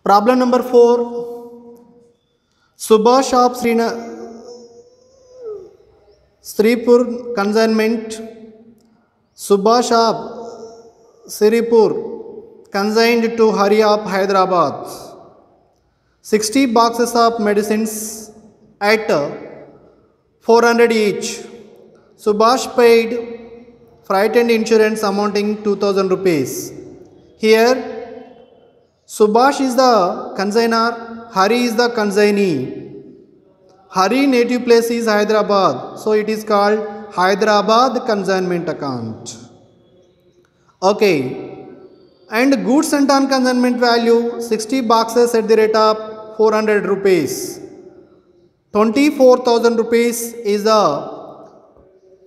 Problem number 4. Subhash of Sripur consignment. Subhash of Sripur consigned to Hari of Hyderabad 60 boxes of medicines at 400 each. Subhash paid freight and insurance amounting 2000 rupees. Here Subhash is the consignor, Hari is the consignee. Hari native place is Hyderabad, so it is called Hyderabad consignment account. Okay, and goods sent on consignment value 60 boxes at the rate of 400 rupees. 24,000 rupees is the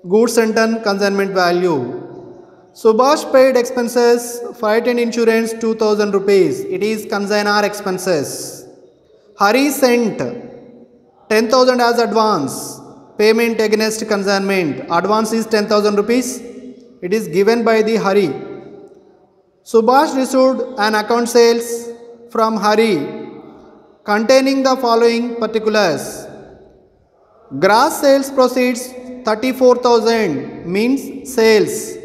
goods sent on consignment value. Subhash paid expenses, freight and insurance 2000 rupees. It is consignor expenses. Hari sent 10,000 as advance. Payment against consignment. Advance is 10,000 rupees. It is given by the Hari. Subhash received an account sales from Hari containing the following particulars. Gross sales proceeds 34,000 means sales.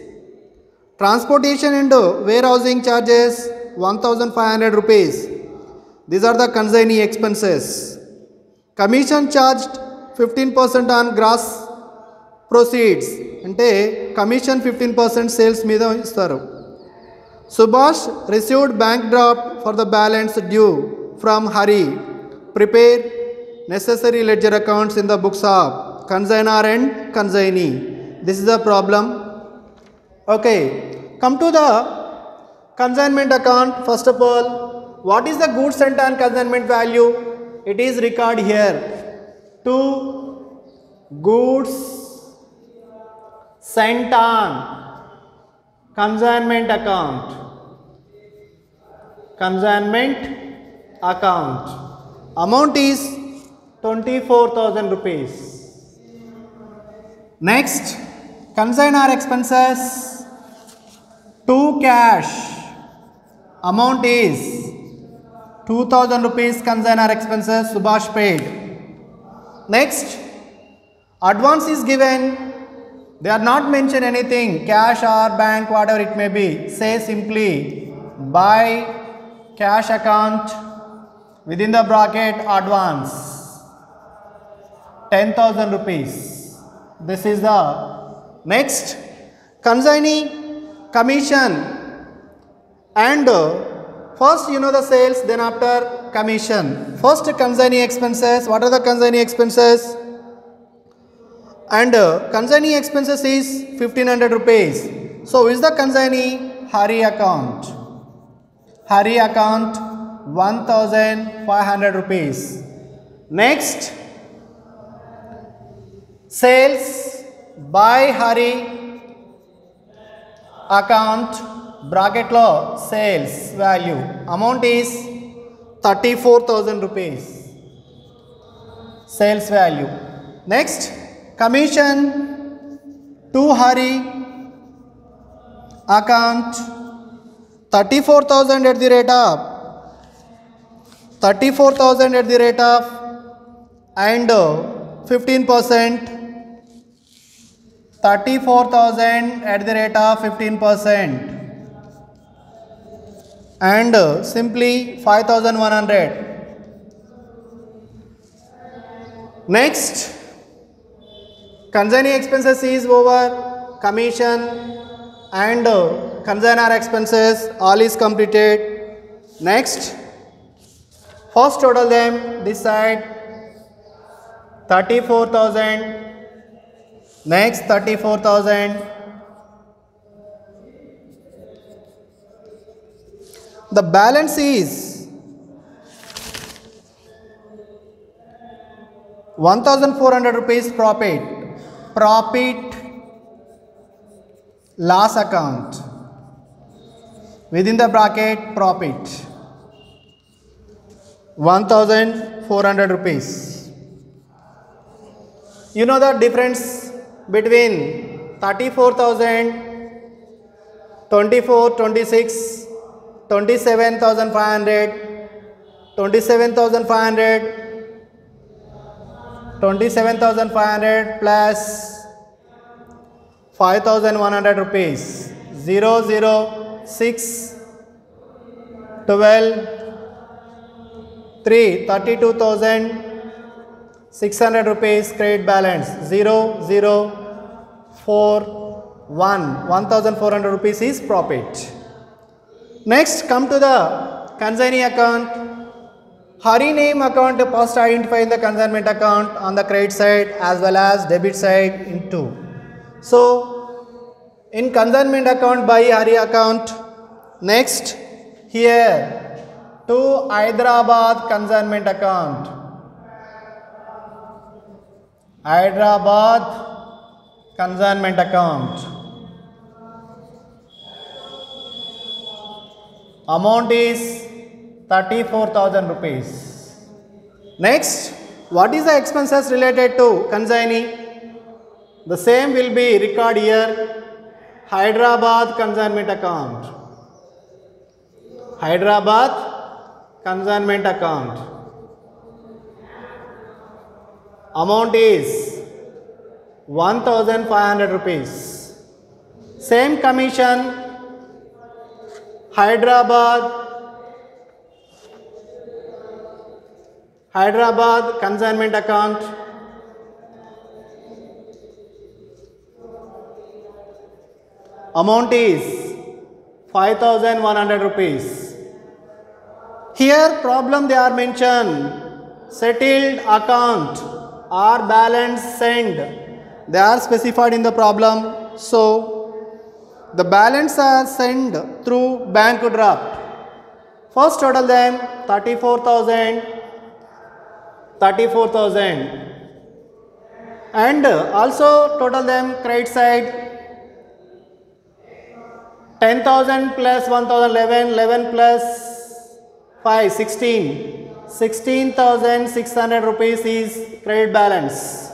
Transportation and warehousing charges 1500 rupees. These are the consignee expenses. Commission charged 15% on gross proceeds. Ante commission 15% sales మీద ఇస్తారు. Subhash received bank draft for the balance due from Hari. Prepare necessary ledger accounts in the books of consignor and consignee. This is the problem. Okay, come to the consignment account. First of all, what is the goods sent on consignment value? It is recorded here. 2 goods sent on consignment account. Consignment account. Amount is 24,000 rupees. Next, consignor expenses. 2 cash. Amount is 2000 rupees consignor expenses Subhash paid. Next, advance is given. They are not mentioned anything, cash or bank, whatever it may be. Say simply by cash account within the bracket advance 10,000 rupees. This is the next consignee commission, and first the sales, then after commission. First consignee expenses. What are the consignee expenses? And consignee expenses is 1500 rupees. So is the consignee? Hari account. Hari account 1500 rupees. Next, sales by Hari account bracket lo sales value. Amount is 34,000 rupees. Sales value. Next, commission to Hari account 34,000 at the rate of 34,000 at the rate of and 15%. 34,000 at the rate of 15% and simply 5,100. Next, consignee expenses is over, commission and consignor expenses all is completed. Next, first total them this side 34,000. Next 34,000. The balance is 1400 rupees profit. Profit loss account. Within the bracket profit 1400 rupees. You know the difference between 34,000, 24, 26, 27,500 27,500 plus 5,100 rupees. 0, 0, 6, 12, 3, 32,600 rupees credit balance. 0, 0, 4, 1, 1,400 rupees is profit. Next, come to the consignee account. Hari name account first identify in the consignment account on the credit side as well as debit side in two. So, in consignment account by Hari account. Next, here to Hyderabad consignment account. Hyderabad consignment account. Amount is 34,000 rupees. Next, what is the expenses related to consignee? The same will be record here. Hyderabad consignment account. Hyderabad consignment account. Amount is 1,500 rupees. Same commission. Hyderabad consignment account. Amount is 5,100 rupees. Here problem they are mentioned. Settled account or balance send. They are specified in the problem. So, the balance are sent through bank draft. First total them 34,000 and also total them credit side 10,000 plus 1,011, 11 plus 5, 16,600 rupees is credit balance.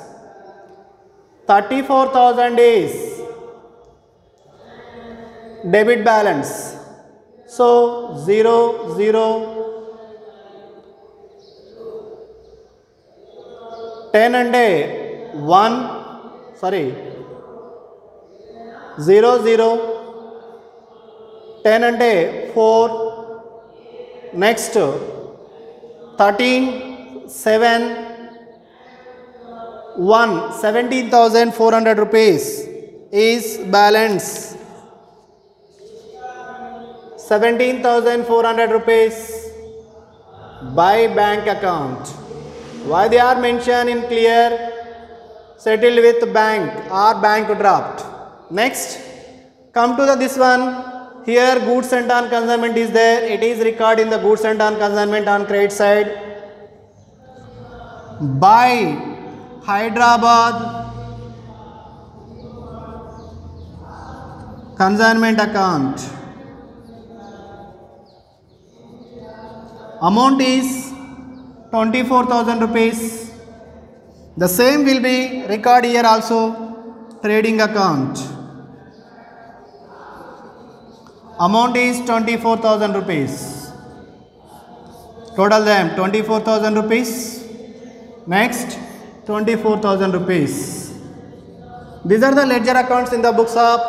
34,000 is debit balance. So 0, 0, 10 and 1, 0, 0, 10 and 4, next 13, 7, 1, 17,400 rupees is balance. 17,400 rupees by bank account. Why they are mentioned in clear? Settled with bank or bank draft. Next, come to this one. Here goods sent on consignment is there. It is recorded in the goods sent on consignment on credit side by Hyderabad consignment account. Amount is 24,000 rupees. The same will be recorded here also. Trading account. Amount is 24,000 rupees. Total them 24,000 rupees. Next 24,000 rupees. These are the ledger accounts in the books of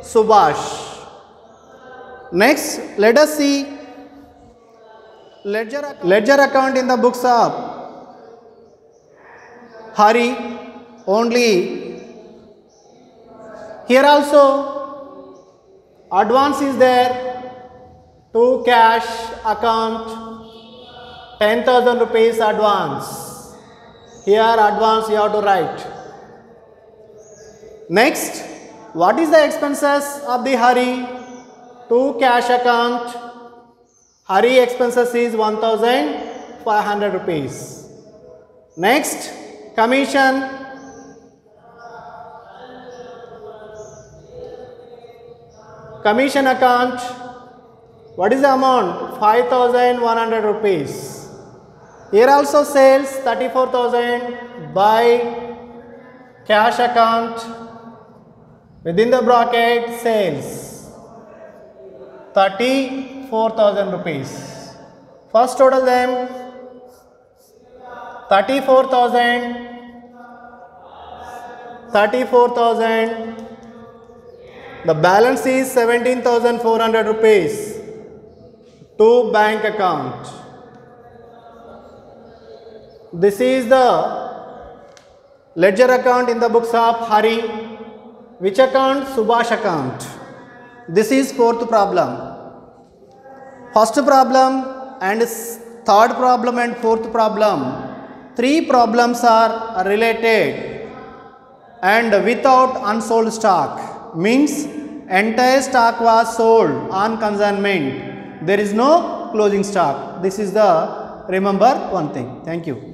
Subhash. Next, let us see ledger account in the books of Hari only. Here also advance is there to cash account 10,000 rupees advance. Here advance you have to write. Next, what is the expenses of the Hari? To cash account. Hari expenses is 1,500 rupees. Next, commission. Commission account. What is the amount? 5,100 rupees. Here also sales 34,000 by cash account. Within the bracket sales 34,000 rupees. First total them 34,000. The balance is 17,400 rupees to bank account. This is the ledger account in the books of Hari. Which account? Subhash account. This is fourth problem. First problem and third problem and fourth problem. Three problems are related and without unsold stock. Means entire stock was sold on consignment. There is no closing stock. This is the remember one thing. Thank you.